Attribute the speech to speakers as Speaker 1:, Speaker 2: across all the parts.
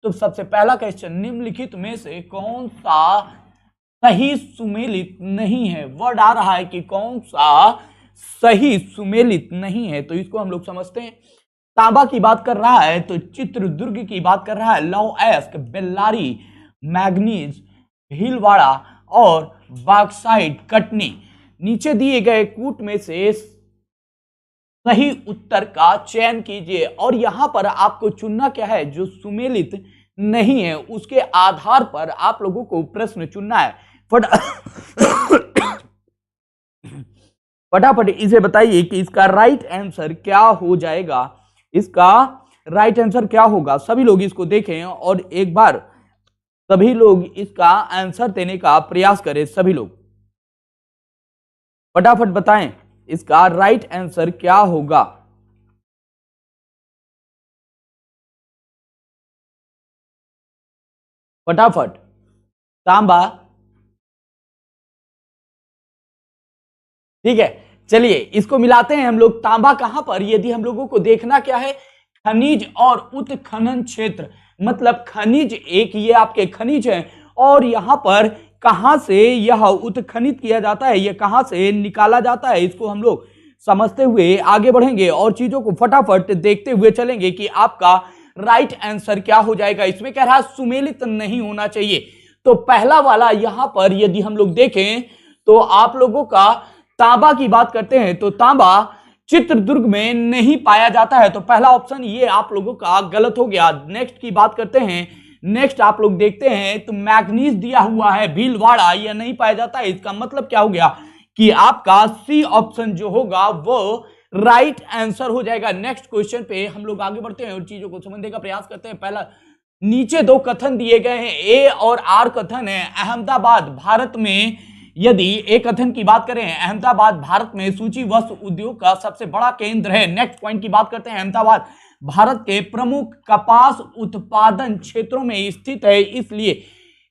Speaker 1: तो सबसे पहला क्वेश्चन, निम्नलिखित में से कौन सा सही सुमेलित नहीं है? वर्ड आ रहा है कि कौन सा सही सुमेलित नहीं है, तो इसको हम लोग समझते हैं। तांबा की बात कर रहा है तो चित्रदुर्ग की बात कर रहा है, लौह बेल्लारी, मैग्नीज, भीलवाड़ा और बॉक्साइट कटनी। नीचे दिए गए कूट में से सही उत्तर का चयन कीजिए और यहां पर आपको चुनना क्या है? जो सुमेलित नहीं है उसके आधार पर आप लोगों को प्रश्न चुनना है। फटाफट इसे बताइए कि इसका राइट आंसर क्या हो जाएगा। इसका राइट आंसर क्या होगा? सभी लोग इसको देखें और एक बार सभी लोग इसका आंसर देने का प्रयास करें। सभी लोग फटाफट बताएं इसका राइट आंसर क्या होगा। फटाफट। तांबा, ठीक है, चलिए इसको मिलाते हैं हम लोग। तांबा कहां पर? यदि हम लोगों को देखना क्या है, खनिज और उत्खनन क्षेत्र, मतलब खनिज एक ये आपके खनिज है और यहां पर कहां से यह उत्खनित किया जाता है, यह कहां से निकाला जाता है, इसको हम लोग समझते हुए आगे बढ़ेंगे और चीजों को फटाफट देखते हुए चलेंगे कि आपका राइट आंसर क्या हो जाएगा। इसमें कह रहा है सुमेलित नहीं होना चाहिए, तो पहला वाला यहां पर यदि हम लोग देखें तो आप लोगों का तांबा की बात करते हैं तो तांबा चित्रदुर्ग में नहीं पाया जाता है, तो पहला ऑप्शन ये आप लोगों का गलत हो गया। नेक्स्ट की बात करते हैं, नेक्स्ट आप लोग देखते हैं तो मैग्नीज दिया हुआ है, भीलवाड़ा, यह नहीं पाया जाता है। इसका मतलब क्या हो गया कि आपका सी ऑप्शन जो होगा वो राइट आंसर हो जाएगा। नेक्स्ट क्वेश्चन पे हम लोग आगे बढ़ते हैं और चीजों को समझने का प्रयास करते हैं। पहला, नीचे दो कथन दिए गए हैं, ए और आर कथन है। अहमदाबाद भारत में, यदि एक कथन की बात करें, अहमदाबाद भारत में सूची वस्त्र उद्योग का सबसे बड़ा केंद्र है। नेक्स्ट पॉइंट की बात करते हैं, अहमदाबाद भारत के प्रमुख कपास उत्पादन क्षेत्रों में स्थित है, इसलिए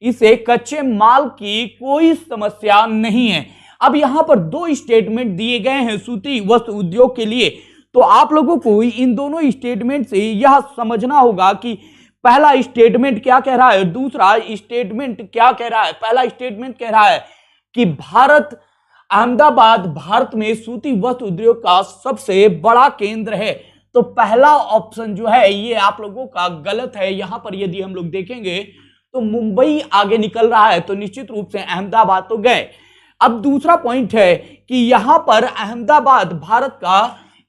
Speaker 1: इसे कच्चे माल की कोई समस्या नहीं है। अब यहां पर दो स्टेटमेंट दिए गए हैं सूती वस्त्र उद्योग के लिए, तो आप लोगों को इन दोनों स्टेटमेंट से यह समझना होगा कि पहला स्टेटमेंट क्या कह रहा है, दूसरा स्टेटमेंट क्या कह रहा है। पहला स्टेटमेंट कह रहा है कि भारत, अहमदाबाद भारत में सूती वस्त्र उद्योग का सबसे बड़ा केंद्र है, तो पहला ऑप्शन जो है ये आप लोगों का गलत है। यहां पर यदि हम लोग देखेंगे तो मुंबई आगे निकल रहा है, तो निश्चित रूप से अहमदाबाद तो गए। अब दूसरा पॉइंट है कि यहां पर अहमदाबाद भारत का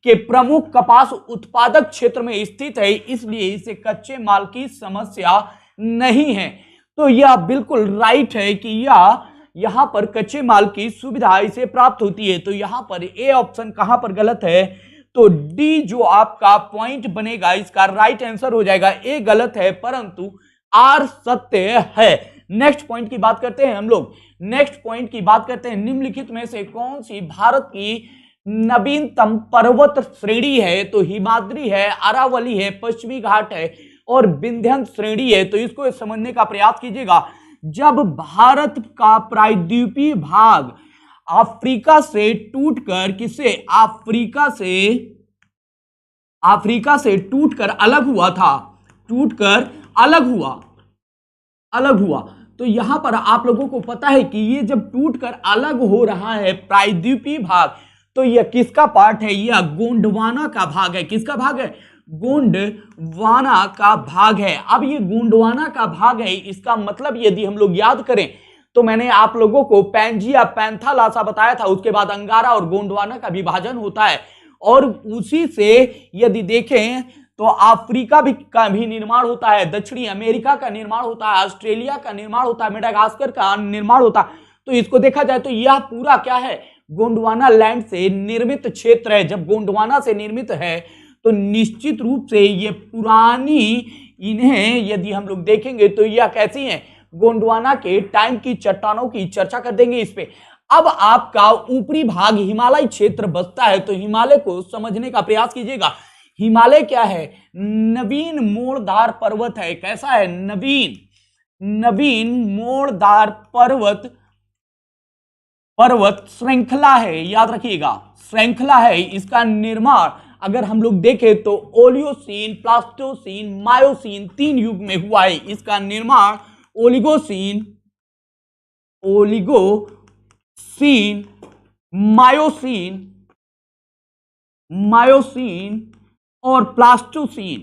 Speaker 1: के प्रमुख कपास उत्पादक क्षेत्र में स्थित है, इसलिए इसे कच्चे माल की समस्या नहीं है। तो यह बिल्कुल राइट है कि यह यहां पर कच्चे माल की सुविधा इसे प्राप्त होती है। तो यहां पर ए ऑप्शन कहां पर गलत है, तो डी जो आपका पॉइंट बनेगा इसका राइट आंसर हो जाएगा। ए गलत है परंतु आर सत्य है। नेक्स्ट पॉइंट की बात करते हैं हम लोग। नेक्स्ट पॉइंट की बात करते हैं, निम्नलिखित में से कौन सी भारत की नवीनतम पर्वत श्रेणी है, तो हिमाद्री है, अरावली है, पश्चिमी घाट है और विंध्य श्रेणी है। तो इसको समझने का प्रयास कीजिएगा। जब भारत का प्रायद्वीपीय भाग अफ्रीका से टूटकर किसे, अफ्रीका से टूटकर अलग हुआ था, टूटकर अलग हुआ, तो यहां पर आप लोगों को पता है कि ये जब टूटकर अलग हो रहा है प्रायद्वीपीय भाग, तो यह किसका पार्ट है, यह गोंडवाना का भाग है। किसका भाग है? गोंडवाना का भाग है। अब ये गोंडवाना का भाग है, इसका मतलब यदि हम लोग याद करें तो मैंने आप लोगों को पैंजिया पैंथालासा बताया था, उसके बाद अंगारा और गोंडवाना का विभाजन होता है और उसी से यदि देखें तो अफ्रीका का भी निर्माण होता है, दक्षिणी अमेरिका का निर्माण होता है, ऑस्ट्रेलिया का निर्माण होता है, मेडागास्कर का निर्माण होता है। तो इसको देखा जाए तो यह पूरा क्या है, गोंडवाना लैंड से निर्मित क्षेत्र है। जब गोंडवाना से निर्मित है तो निश्चित रूप से ये पुरानी, इन्हें यदि हम लोग देखेंगे तो यह कैसी हैं, गोंडवाना के टाइम की चट्टानों की चर्चा कर देंगे इस पे। अब आपका ऊपरी भाग हिमालय क्षेत्र बसता है, तो हिमालय को समझने का प्रयास कीजिएगा। हिमालय क्या है? नवीन मोड़दार पर्वत है। कैसा है? नवीन मोड़दार पर्वत श्रृंखला है, याद रखिएगा, श्रृंखला है। इसका निर्माण अगर हम लोग देखें तो ओलियोसीन, प्लास्टोसीन, मायोसीन 3 युग में हुआ है। इसका निर्माण ओलिगोसीन, मायोसीन और प्लास्टोसीन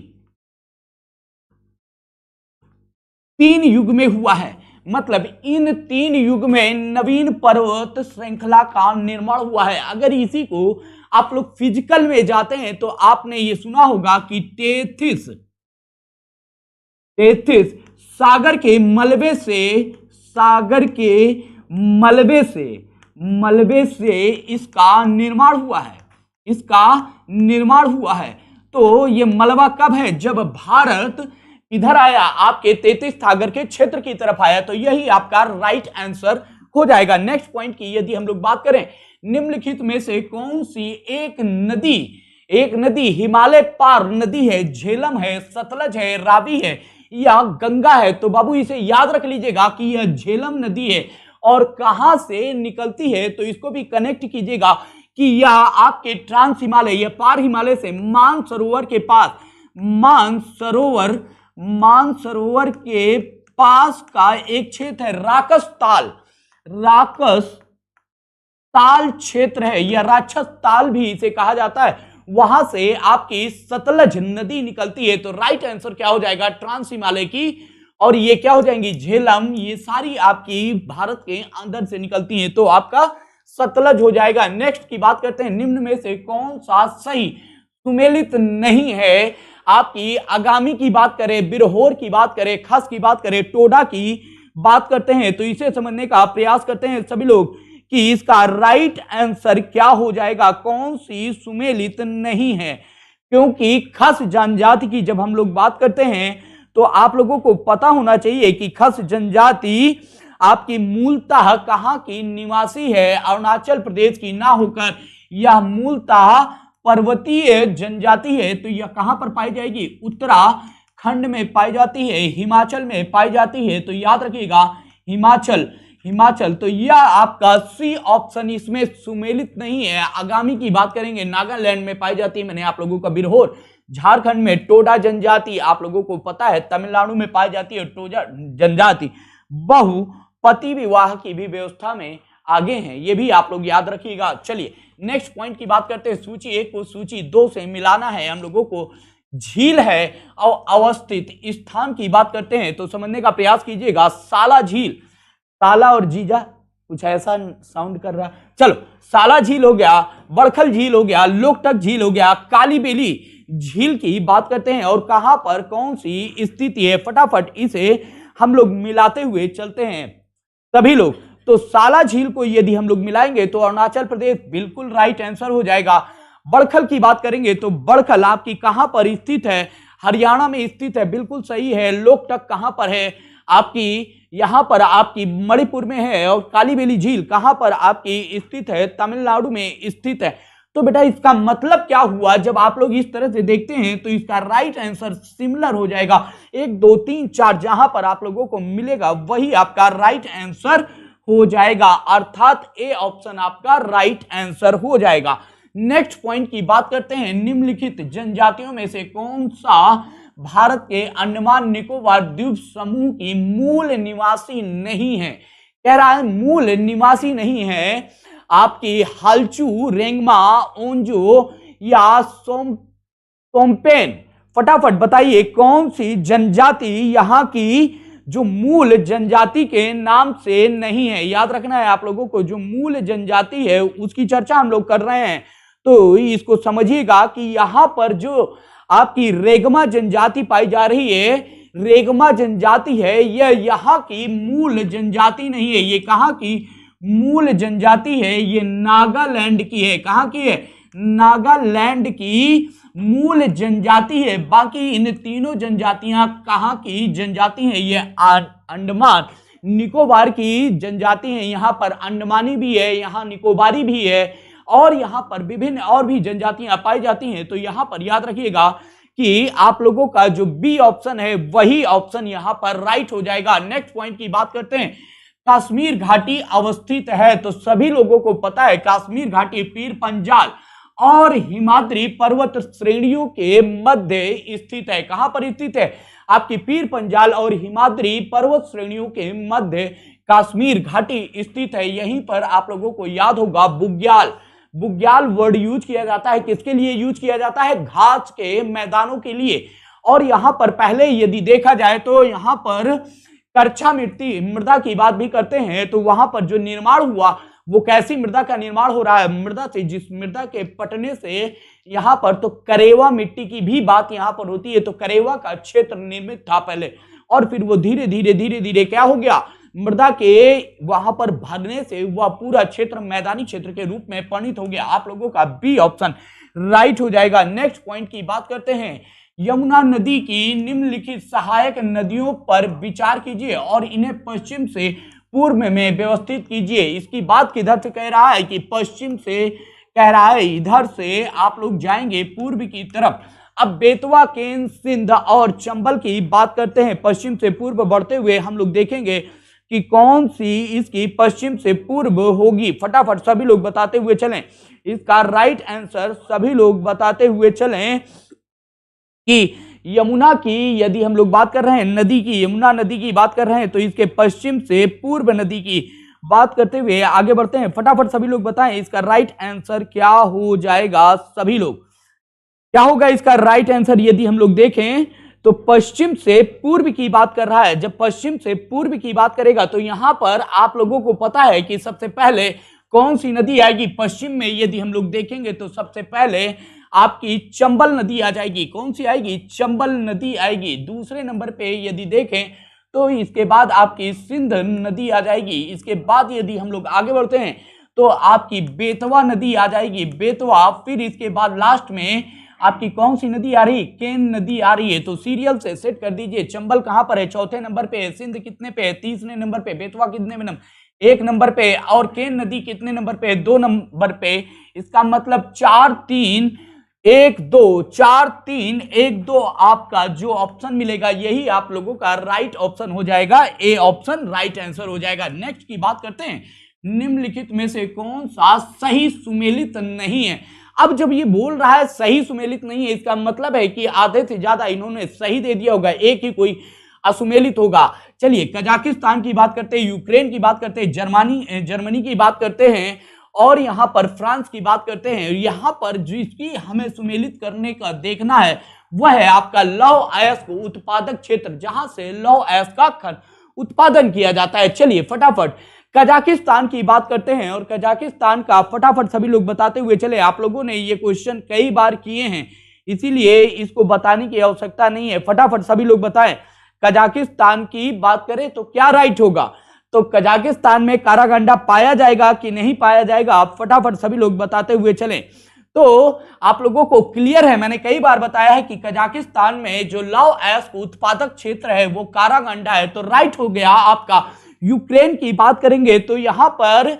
Speaker 1: 3 युग में हुआ है। मतलब इन 3 युग में नवीन पर्वत श्रृंखला का निर्माण हुआ है। अगर इसी को आप लोग फिजिकल में जाते हैं तो आपने ये सुना होगा कि टेथिस सागर के मलबे से इसका निर्माण हुआ है। तो ये मलबा कब है? जब भारत इधर आया, आपके तेतीस सागर के क्षेत्र की तरफ आया। तो यही आपका राइट आंसर हो जाएगा। नेक्स्ट पॉइंट की यदि हम लोग बात करें, निम्नलिखित में से कौन सी एक नदी हिमालय पार नदी है? झेलम है, सतलज है, रावी है या गंगा है? तो बाबू इसे याद रख लीजिएगा कि यह झेलम नदी है। और कहां से निकलती है? तो इसको भी कनेक्ट कीजिएगा कि यह आपके ट्रांस हिमालय या पार हिमालय से मानसरोवर के पास, मानसरोवर के पास का एक क्षेत्र है राकस ताल क्षेत्र है, या राक्षस ताल भी इसे कहा जाता है। वहां से आपकी सतलज नदी निकलती है। तो राइट आंसर क्या हो जाएगा? ट्रांस हिमालय की, और ये क्या हो जाएंगी? झेलम। ये सारी आपकी भारत के अंदर से निकलती हैं, तो आपका सतलज हो जाएगा। नेक्स्ट की बात करते हैं, निम्न में से कौन सा सही सुमेलित नहीं है? आपकी आगामी की बात करें, बिरहोर की बात करें, खस की बात करें, टोडा की बात करते हैं, तो इसे समझने का प्रयास करते हैं सभी लोग कि इसका राइट आंसर क्या हो जाएगा? कौन सी सुमेलित नहीं है? क्योंकि खस जनजाति की जब हम लोग बात करते हैं तो आप लोगों को पता होना चाहिए कि खस जनजाति आपकी मूलतः कहां की निवासी है? अरुणाचल प्रदेश की ना होकर यह मूलतः पर्वतीय जनजाति है। तो यह कहां पर पाई जाएगी? उत्तराखंड में पाई जाती है, हिमाचल में पाई जाती है। तो याद रखिएगा हिमाचल। तो यह आपका सी ऑप्शन इसमें सुमेलित नहीं है। आगामी की बात करेंगे, नागालैंड में पाई जाती है, मैंने आप लोगों का बिरहोर। झारखंड में टोडा जनजाति आप लोगों को पता है, तमिलनाडु में पाई जाती है टोडा जनजाति। बहुपति विवाह की भी व्यवस्था में आगे हैं, ये भी आप लोग याद रखिएगा। चलिए नेक्स्ट पॉइंट की बात करते हैं। सूची 1 को सूची 2 से मिलाना है हम लोगों को। झील है और अवस्थित स्थान की बात करते हैं तो समझने का प्रयास कीजिएगा। साला झील, साला और जीजा कुछ ऐसा साउंड कर रहा। चलो, साला झील हो गया, बड़खल झील हो गया, लोकटक झील हो गया, काली बेली झील की बात करते हैं और कहां पर कौन सी स्थिति है? फटाफट इसे हम लोग मिलाते हुए चलते हैं सभी लोग। तो साला झील को यदि हम लोग मिलाएंगे तो अरुणाचल प्रदेश बिल्कुल राइट आंसर हो जाएगा। बड़खल की बात करेंगे तो बड़खल आपकी कहां पर स्थित है? हरियाणा में स्थित है, बिल्कुल सही है। लोकटक कहां पर है? आपकी यहां पर आपकी मणिपुर में है। और काली बेली झील कहां पर आपकी स्थित है? तमिलनाडु में स्थित है। तो बेटा इसका मतलब क्या हुआ? जब आप लोग इस तरह से देखते हैं तो इसका राइट आंसर सिमिलर हो जाएगा। 1 2 3 4 जहां पर आप लोगों को मिलेगा वही आपका राइट आंसर हो जाएगा, अर्थात ए ऑप्शन आपका राइट आंसर हो जाएगा। नेक्स्ट पॉइंट की बात करते हैं। निम्नलिखित जनजातियों में से कौन सा भारत के अंडमान निकोबार द्वीप समूह की मूल निवासी नहीं है? कह रहा है मूल निवासी नहीं है। आपकी हालचू, रेंगमा, ओंजो या सोमपेन, फटाफट बताइए कौन सी जनजाति यहां की जो मूल जनजाति के नाम से नहीं है? याद रखना है आप लोगों को, जो मूल जनजाति है उसकी चर्चा हम लोग कर रहे हैं। तो इसको समझिएगा कि यहां पर जो आपकी रेगमा जनजाति पाई जा रही है, रेगमा जनजाति है, यह यहाँ की मूल जनजाति नहीं है। ये कहाँ की मूल जनजाति है? ये नागालैंड की है। कहाँ की है? नागालैंड की मूल जनजाति है। बाकी इन तीनों जनजातियां कहाँ की जनजाति हैं? ये अंडमान निकोबार की जनजाति है। यहाँ पर अंडमानी भी है, यहाँ निकोबारी भी है, और यहाँ पर विभिन्न और भी जनजातियां पाई जाती हैं। तो यहाँ पर याद रखिएगा कि आप लोगों का जो बी ऑप्शन है वही ऑप्शन यहाँ पर राइट हो जाएगा। नेक्स्ट पॉइंट की बात करते हैं। कश्मीर घाटी अवस्थित है, तो सभी लोगों को पता है कश्मीर घाटी पीर पंजाल और हिमाद्री पर्वत श्रेणियों के मध्य स्थित है। कहां पर स्थित है? आपकी पीर पंजाल और हिमाद्री पर्वत श्रेणियों के मध्य कश्मीर घाटी स्थित है। यहीं पर आप लोगों को याद होगा बुग्याल, बुग्याल वर्ड यूज किया जाता है। किसके लिए यूज किया जाता है? घास के मैदानों के लिए। और यहां पर पहले यदि देखा जाए तो यहां पर करछा मिट्टी मृदा की बात भी करते हैं, तो वहां पर जो निर्माण हुआ वो कैसी मृदा का निर्माण हो रहा है? मृदा से, जिस मृदा के पटने से यहां पर तो करेवा मिट्टी की भी बात यहां पर होती है। तो करेवा का क्षेत्र निर्मित था पहले, और फिर वो धीरे धीरे क्या हो गया? मृदा के वहां पर भरने से वह पूरा क्षेत्र मैदानी क्षेत्र के रूप में परिणत हो गया। आप लोगों का बी ऑप्शन राइट हो जाएगा। नेक्स्ट पॉइंट की बात करते हैं। यमुना नदी की निम्नलिखित सहायक नदियों पर विचार कीजिए और इन्हें पश्चिम से पूर्व में व्यवस्थित कीजिए। इसकी बात किधर से कह रहा है? कि पश्चिम से कह रहा है, इधर से आप लोग जाएंगे पूर्व की तरफ। अब बेतवा, केन, सिंध और चंबल की बात करते हैं। पश्चिम से पूर्व बढ़ते हुए हम लोग देखेंगे कि कौन सी इसकी पश्चिम से पूर्व होगी। फटाफट सभी लोग बताते हुए चलें। इसका राइट आंसर सभी लोग बताते हुए चलें कि यमुना की यदि हम लोग बात कर रहे हैं, नदी की, यमुना नदी की बात कर रहे हैं, तो इसके पश्चिम से पूर्व नदी की बात करते हुए आगे बढ़ते हैं। फटाफट सभी लोग बताएं इसका राइट आंसर क्या हो जाएगा। सभी लोग क्या होगा इसका राइट आंसर? यदि हम लोग देखें तो पश्चिम से पूर्व की बात कर रहा है। जब पश्चिम से पूर्व की बात करेगा तो यहां पर आप लोगों को पता है कि सबसे पहले कौन सी नदी आएगी? पश्चिम में यदि हम लोग देखेंगे तो सबसे पहले आपकी चंबल नदी आ जाएगी। कौन सी आएगी? चंबल नदी आएगी। दूसरे नंबर पे यदि देखें तो इसके बाद आपकी सिंध नदी आ जाएगी। इसके बाद यदि हम लोग आगे बढ़ते हैं तो आपकी बेतवा नदी आ जाएगी, बेतवा। फिर इसके बाद लास्ट में आपकी कौन सी नदी आ रही? केन नदी आ रही है। तो सीरियल से सेट कर दीजिए। चंबल कहां पर है? चौथे नंबर पे है। सिंध कितने पे है? तीसरे नंबर पे। बेतवा कितने में? एक नंबर पे। और केन नदी कितने नंबर पे? 2 नंबर पे। इसका मतलब 4 3 1 2, 4 3 1 2 आपका जो ऑप्शन मिलेगा यही आप लोगों का राइट ऑप्शन हो जाएगा। ए ऑप्शन राइट आंसर हो जाएगा। नेक्स्ट की बात करते हैं। निम्नलिखित में से कौन सा सही सुमेलित नहीं है? अब जब ये बोल रहा है सही सुमेलित नहीं है, इसका मतलब है कि आधे से ज्यादा इन्होंने सही दे दिया होगा, एक ही कोई असुमेलित होगा। चलिए कजाकिस्तान की बात करते हैं, यूक्रेन की बात करते हैं, जर्मनी की बात करते हैं, और यहां पर फ्रांस की बात करते हैं। यहां पर जिसकी हमें सुमेलित करने का देखना है वह है आपका लौह अयस्क उत्पादक क्षेत्र, जहां से लौह अयस्क का उत्पादन किया जाता है। चलिए फटाफट कजाकिस्तान की बात करते हैं, और कजाकिस्तान का फटाफट सभी लोग बताते हुए चले। आप लोगों ने ये क्वेश्चन कई बार किए हैं, इसीलिए इसको बताने की आवश्यकता नहीं है। फटाफट सभी लोग बताएं। कजाकिस्तान की बात करें तो क्या राइट होगा? तो कजाकिस्तान में कारागंडा पाया जाएगा कि नहीं पाया जाएगा? आप फटाफट सभी लोग बताते हुए चलें। तो आप लोगों को क्लियर है, मैंने कई बार बताया है कि कजाकिस्तान में जो लौह अयस्क उत्पादक क्षेत्र है वो कारागंडा है। तो राइट हो गया आपका। यूक्रेन की बात करेंगे तो यहां पर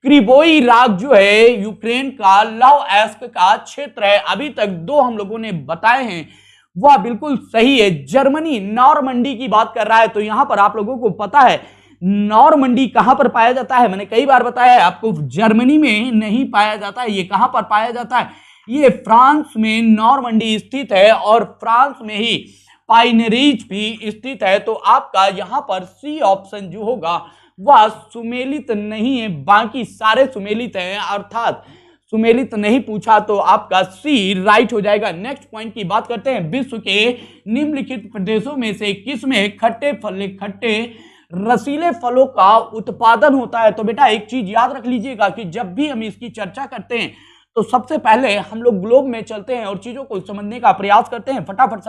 Speaker 1: क्रिवोई राग जो है यूक्रेन का लौह अयस्क का क्षेत्र है। अभी तक 2 हम लोगों ने बताए हैं, वह बिल्कुल सही है। जर्मनी नॉरमंडी की बात कर रहा है, तो यहां पर आप लोगों को पता है नॉरमंडी कहां पर पाया जाता है? मैंने कई बार बताया है आपको, जर्मनी में नहीं पाया जाता है। ये कहां पर पाया जाता है? ये फ्रांस में नॉरमंडी स्थित है, और फ्रांस में ही पाइनरीज भी स्थित है। तो आपका यहां पर सी ऑप्शन जो होगा वह सुमेलित नहीं है, बाकी सारे सुमेलित हैं, अर्थात सुमेलित नहीं पूछा तो आपका सी राइट हो जाएगा। नेक्स्ट पॉइंट की बात करते हैं। विश्व के निम्नलिखित प्रदेशों में से किसमें खट्टे रसीले फलों का उत्पादन होता है? तो बेटा एक चीज याद रख लीजिएगा कि जब भी हम इसकी चर्चा करते हैं तो सबसे पहले हम लोग ग्लोब में चलते हैं और चीजों को समझने का प्रयास करते हैं। फटाफट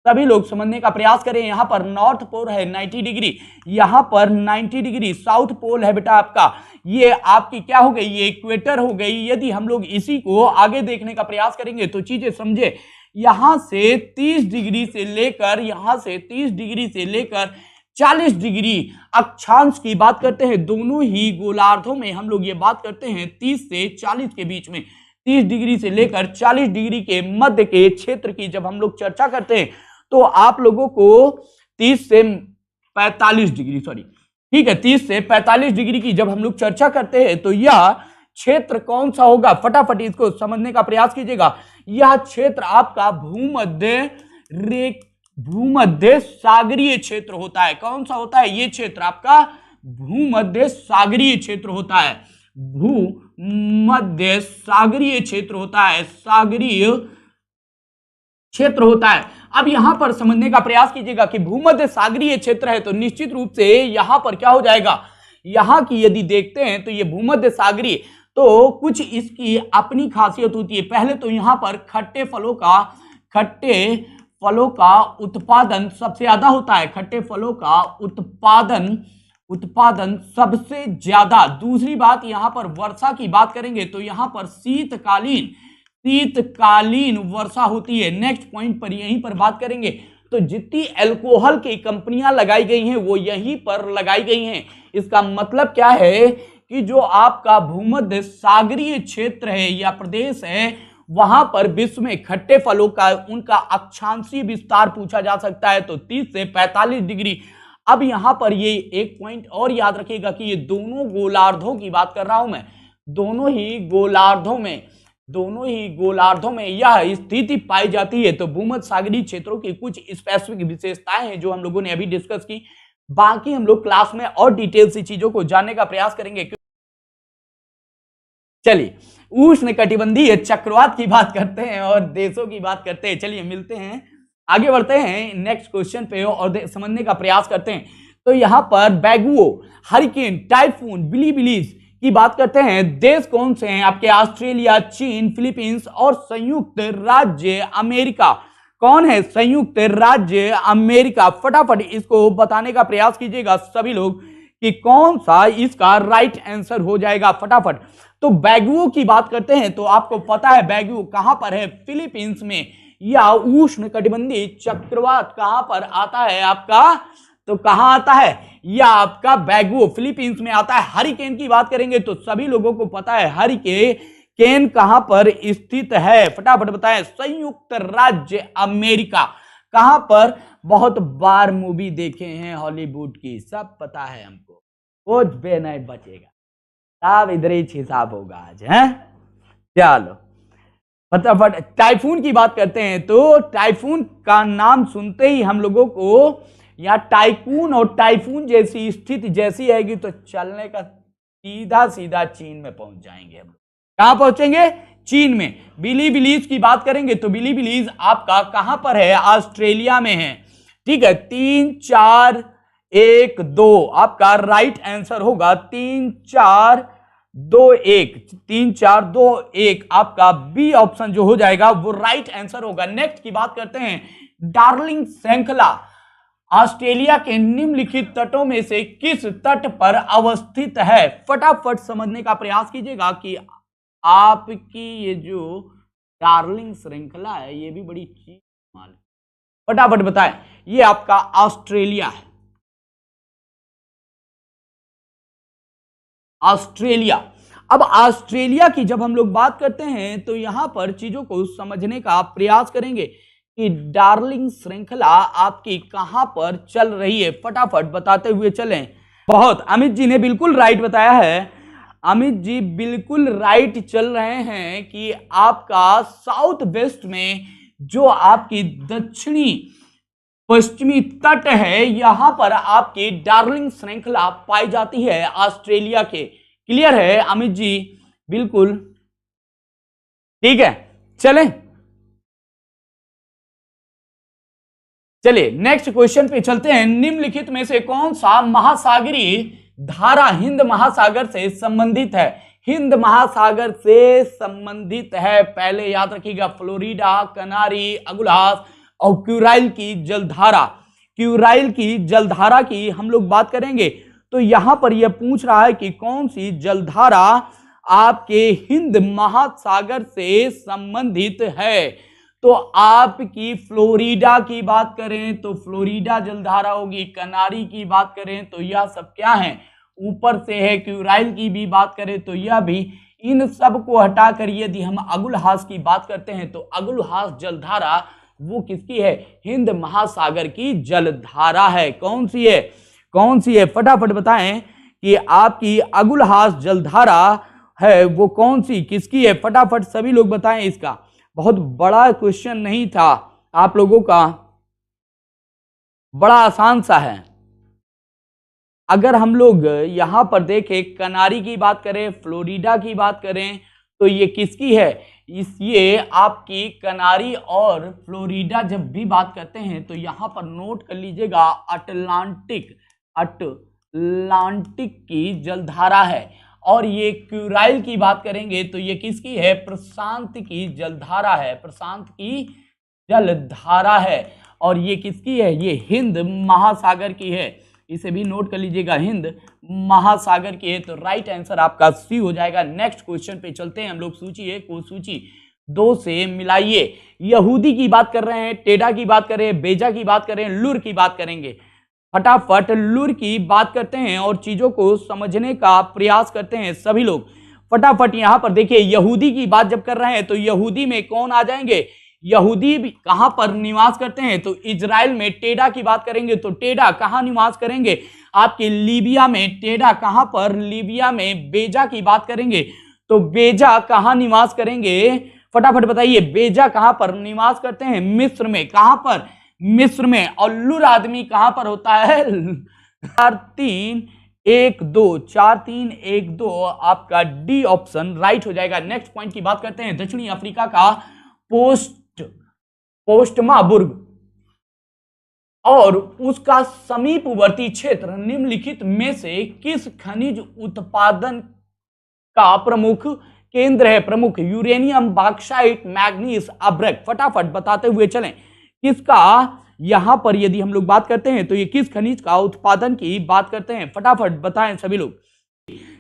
Speaker 1: सभी लोग समझने का प्रयास करें। यहाँ पर नॉर्थ पोल है 90 डिग्री, यहाँ पर 90 डिग्री साउथ पोल है बेटा आपका। ये आपकी क्या हो गई? ये इक्वेटर हो गई। यदि हम लोग इसी को आगे देखने का प्रयास करेंगे तो चीजें समझे। यहाँ से 30 डिग्री से लेकर, यहाँ से 30 डिग्री से लेकर 40 डिग्री अक्षांश की बात करते हैं। दोनों ही गोलार्धों में हम लोग ये बात करते हैं 30 से 40 के बीच में, 30 डिग्री से लेकर 40 डिग्री के मध्य के क्षेत्र की जब हम लोग चर्चा करते हैं तो आप लोगों को 30 से 45 डिग्री, सॉरी ठीक है, 30 से 45 डिग्री की जब हम लोग चर्चा करते हैं तो यह क्षेत्र कौन सा होगा, फटाफट इसको समझने का प्रयास कीजिएगा। यह क्षेत्र आपका भूमध्य सागरीय क्षेत्र होता है। कौन सा होता है? ये क्षेत्र आपका भूमध्य सागरीय क्षेत्र होता है। भूमध्य सागरीय क्षेत्र होता है, सागरीय क्षेत्र होता है। अब यहां पर समझने का प्रयास कीजिएगा कि भूमध्य सागरीय क्षेत्र है तो निश्चित रूप से यहां पर क्या हो जाएगा, यहां की यदि देखते हैं तो ये भूमध्य सागरीय, तो कुछ इसकी अपनी खासियत होती है। पहले तो यहां पर खट्टे फलों का उत्पादन सबसे ज्यादा होता है, खट्टे फलों का उत्पादन सबसे ज्यादा। दूसरी बात, यहां पर वर्षा की बात करेंगे तो यहां पर शीतकालीन वर्षा होती है। नेक्स्ट पॉइंट पर यहीं पर बात करेंगे तो जितनी अल्कोहल की कंपनियां लगाई गई हैं वो यहीं पर लगाई गई हैं। इसका मतलब क्या है कि जो आपका भूमध्य सागरीय क्षेत्र है या प्रदेश है, वहां पर विश्व में खट्टे फलों का उनका अक्षांशीय विस्तार पूछा जा सकता है तो 30 से 45 डिग्री। अब यहां पर ये एक पॉइंट और याद रखिएगा कि ये दोनों गोलार्धों की बात कर रहा हूं मैं, दोनों ही गोलार्धों में यह स्थिति पाई जाती है। तो भूमध्य सागरीय क्षेत्रों की कुछ स्पेसिफिक विशेषताएं हैं जो हम लोगों ने अभी डिस्कस की। बाकी हम लोग क्लास में और डिटेल से चीजों को जानने का प्रयास करेंगे। चलिए, उष्णकटिबंधीय चक्रवात की बात करते हैं और देशों की बात करते हैं। चलिए मिलते हैं, आगे बढ़ते हैं नेक्स्ट क्वेश्चन पे और समझने का प्रयास करते हैं। तो यहां पर बैगुओ, हरिकेन, टाइफून, बिलीबिलीज की बात करते हैं। देश कौन से हैं आपके? ऑस्ट्रेलिया, चीन, फिलीपींस और संयुक्त राज्य अमेरिका। कौन है? संयुक्त राज्य अमेरिका। फटाफट इसको बताने का प्रयास कीजिएगा सभी लोग कि कौन सा इसका राइट आंसर हो जाएगा फटाफट। तो बैगुओ की बात करते हैं तो आपको पता है बैगुओ कहां पर है? फिलीपींस में। या उष्णकटिबंधीय चक्रवात कहां पर आता है आपका? तो कहां आता है? या आपका बैगुओ फिलीपींस में आता है। हरिकेन की बात करेंगे तो सभी लोगों को पता है हरिकेन कहां पर स्थित है, फटाफट बताएं। संयुक्त राज्य अमेरिका। कहां पर? बहुत बार मूवी देखे हैं हॉलीवुड की, सब पता है हमको, कुछ भी नहीं बचेगा, सब इधर ही हिसाब होगा आज है। चलो फटाफट टाइफून की बात करते हैं तो टाइफून का नाम सुनते ही हम लोगों को या टाइकून और टाइफून जैसी स्थिति जैसी आएगी तो चलने का सीधा चीन में पहुंच जाएंगे हम लोग। कहां पहुंचेंगे? चीन में। बिलीबिलीज की बात करेंगे तो बिलीबिलीज आपका कहां पर है? ऑस्ट्रेलिया में है। ठीक है, 3 4 1 2 आपका राइट आंसर होगा। 3 4 2 1 3 4 2 1 आपका बी ऑप्शन जो हो जाएगा वो राइट आंसर होगा। नेक्स्ट की बात करते हैं, डार्लिंग श्रृंखला ऑस्ट्रेलिया के निम्नलिखित तटों में से किस तट पर अवस्थित है? फटाफट समझने का प्रयास कीजिएगा कि आपकी ये जो डार्लिंग श्रृंखला है ये भी बड़ी चीज माल है। फटाफट बताएं, ये आपका ऑस्ट्रेलिया है। ऑस्ट्रेलिया। अब ऑस्ट्रेलिया की जब हम लोग बात करते हैं तो यहां पर चीजों को समझने का प्रयास करेंगे कि डार्लिंग श्रृंखला आपकी कहां पर चल रही है। फटाफट बताते हुए चलें। बहुत, अमित जी ने बिल्कुल राइट बताया है। अमित जी बिल्कुल राइट चल रहे हैं कि आपका साउथ वेस्ट में जो आपकी दक्षिणी पश्चिमी तट है यहां पर आपकी डार्लिंग श्रृंखला पाई जाती है ऑस्ट्रेलिया के। क्लियर है अमित जी? बिल्कुल ठीक है। चलिए नेक्स्ट क्वेश्चन पे चलते हैं। निम्नलिखित में से कौन सा महासागरीय धारा हिंद महासागर से संबंधित है? हिंद महासागर से संबंधित है, पहले याद रखिएगा, फ्लोरिडा, कनारी, अगुलास और क्यूराइल की जलधारा। क्यूराइल की जलधारा की हम लोग बात करेंगे तो यहां पर यह पूछ रहा है कि कौन सी जलधारा आपके हिंद महासागर से संबंधित है। तो आपकी फ्लोरिडा की बात करें तो फ्लोरिडा जलधारा होगी, कनारी की बात करें तो यह सब क्या है? ऊपर से है। क्यूराइल की भी बात करें तो यह भी। इन सब को हटाकर यदि हम अगुलहास की बात करते हैं तो अगुलहास जलधारा वो किसकी है? हिंद महासागर की जलधारा है। कौन सी है? फटाफट बताएं कि आपकी अगुलहास जलधारा है वो कौन सी, किसकी है? फटाफट सभी लोग बताएं। इसका बहुत बड़ा क्वेश्चन नहीं था, आप लोगों का बड़ा आसान सा है। अगर हम लोग यहां पर देखें, कनारी की बात करें, फ्लोरिडा की बात करें, तो ये किसकी है? ये आपकी कनारी और फ्लोरिडा जब भी बात करते हैं तो यहां पर नोट कर लीजिएगा, अटलांटिक की जलधारा है। और ये क्यूराइल की बात करेंगे तो ये किसकी है? प्रशांत की जलधारा है, प्रशांत की जलधारा है। और ये किसकी है? ये हिंद महासागर की है, इसे भी नोट कर लीजिएगा, हिंद महासागर की है। तो राइट आंसर आपका सी हो जाएगा। नेक्स्ट क्वेश्चन पे चलते हैं हम लोग। सूची 1 को सूची 2 से मिलाइए। यहूदी की बात कर रहे हैं, टेडा की बात करें, बेजा की बात करें, लुर की बात करेंगे। फटाफट लुर की बात करते हैं और चीजों को समझने का प्रयास करते हैं सभी लोग। फटाफट यहां पर देखिए, यहूदी की बात जब कर रहे हैं तो यहूदी में कौन आ जाएंगे? यहूदी कहां पर निवास करते हैं? तो इजराइल में। टेडा की बात करेंगे तो टेडा कहां निवास करेंगे? आपके लीबिया में। टेडा कहां पर? लीबिया में। बेजा की बात करेंगे तो बेजा कहां निवास करेंगे? फटाफट बताइए, बेजा कहां पर निवास करते हैं? मिस्र में। कहां पर? मिस्र में। और लुर आदमी कहां पर होता है? 4 3 1 2 4 3 1 2 आपका डी ऑप्शन राइट हो जाएगा। नेक्स्ट पॉइंट की बात करते हैं। दक्षिणी अफ्रीका का पोस्टमाबुर्ग और उसका समीपवर्ती क्षेत्र निम्नलिखित में से किस खनिज उत्पादन का प्रमुख केंद्र है? प्रमुख यूरेनियम, बॉक्साइट, मैग्नीज, अब्रक। फटाफट बताते हुए चलें, किसका यहां पर यदि हम लोग बात करते हैं तो ये किस खनिज का उत्पादन की बात करते हैं? फटाफट बताएं सभी लोग।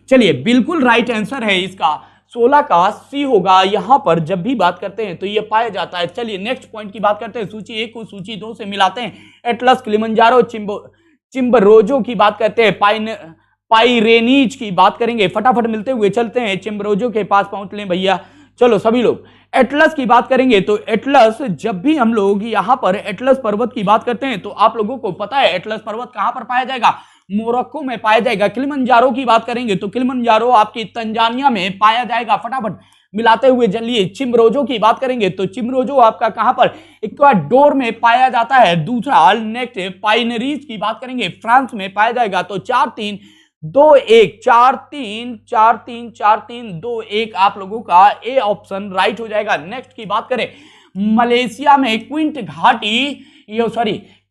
Speaker 1: चलिए, बिल्कुल राइट आंसर है इसका 16 का सी होगा। यहां पर जब भी बात करते हैं तो ये पाया जाता है। चलिए नेक्स्ट पॉइंट की बात करते हैं। सूची 1 को सूची 2 से मिलाते हैं। एटलस, किलिमंजारो, चिम्बरोजो की बात करते हैं, पाइरेनीज की बात करेंगे। फटाफट मिलते हुए चलते हैं, चिम्बरोजो के पास पहुंच लें भैया। चलो सभी लोग एटलस की बात करेंगे तो एटलस, जब भी हम लोग यहां पर एटलस पर्वत की बात करते हैं तो आप लोगों को पता है एटलस पर्वत कहां पर पाया जाएगा? मोरक्को में पाया जाएगा। किलिमंजारो की बात करेंगे तो किलिमंजारो आपकी तंजानिया में पाया जाएगा। फटाफट मिलाते हुए चलिए। चिम्बरोजो की बात करेंगे तो चिम्बरोजो आपका कहां पर? इक्वाडोर में पाया जाता है। दूसरा नेक्स्ट पाइनरीज की बात करेंगे, फ्रांस में पाया जाएगा। तो 4 3 2 1 4 3 4 3 4 3 2 1 आप लोगों का ए ऑप्शन राइट हो जाएगा। नेक्स्ट की बात करें, मलेशिया में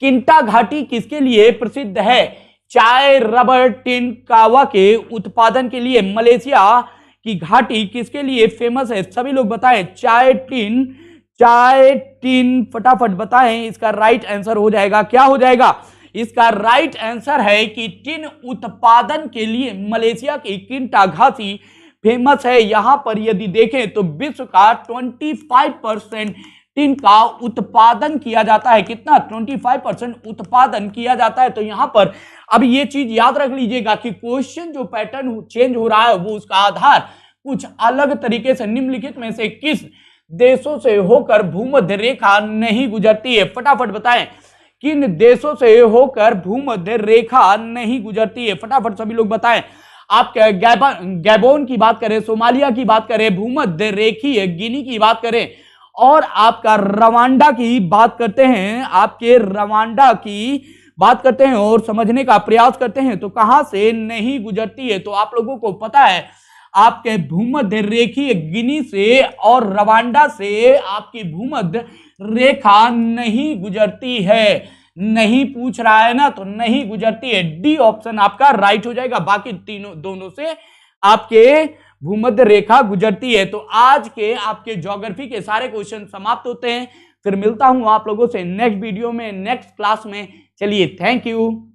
Speaker 1: किंटा घाटी किसके लिए प्रसिद्ध है? चाय, रबर, टिन, कावा के उत्पादन के लिए मलेशिया की घाटी किसके लिए फेमस है? सभी लोग बताएं। चाय, टिन फटाफट बताएं। इसका राइट आंसर हो जाएगा, क्या हो जाएगा? इसका राइट आंसर है कि टिन उत्पादन के लिए मलेशिया की किंटा घाटी फेमस है। यहां पर यदि देखें तो विश्व का 25% टिन का उत्पादन किया जाता है। कितना? 25% उत्पादन किया जाता है। तो यहां पर अब ये चीज याद रख लीजिएगा कि क्वेश्चन जो पैटर्न चेंज हो रहा है वो उसका आधार कुछ अलग तरीके से, निम्नलिखित में से किस देशों से होकर भूमध्य रेखा नहीं गुजरती है? फटाफट बताएं, किन देशों से होकर भूमध्य रेखा नहीं गुजरती है? फटाफट सभी लोग बताएं। आप गैबोन की बात करें, सोमालिया की बात करें, भूमध्य रेखीय गिनी की बात करें और आपका रवांडा की बात करते हैं, आपके रवांडा की बात करते हैं और समझने का प्रयास करते हैं तो कहां से नहीं गुजरती है? तो आप लोगों को पता है आपके भूमध्य रेखीय गिनी से और रवांडा से आपकी भूमध्य रेखा नहीं गुजरती है। नहीं पूछ रहा है ना, तो नहीं गुजरती है। डी ऑप्शन आपका राइट हो जाएगा। बाकी दोनों से आपके भूमध्य रेखा गुजरती है। तो आज के आपके ज्योग्राफी के सारे क्वेश्चन समाप्त होते हैं। फिर मिलता हूं आप लोगों से नेक्स्ट वीडियो में, नेक्स्ट क्लास में। चलिए, थैंक यू।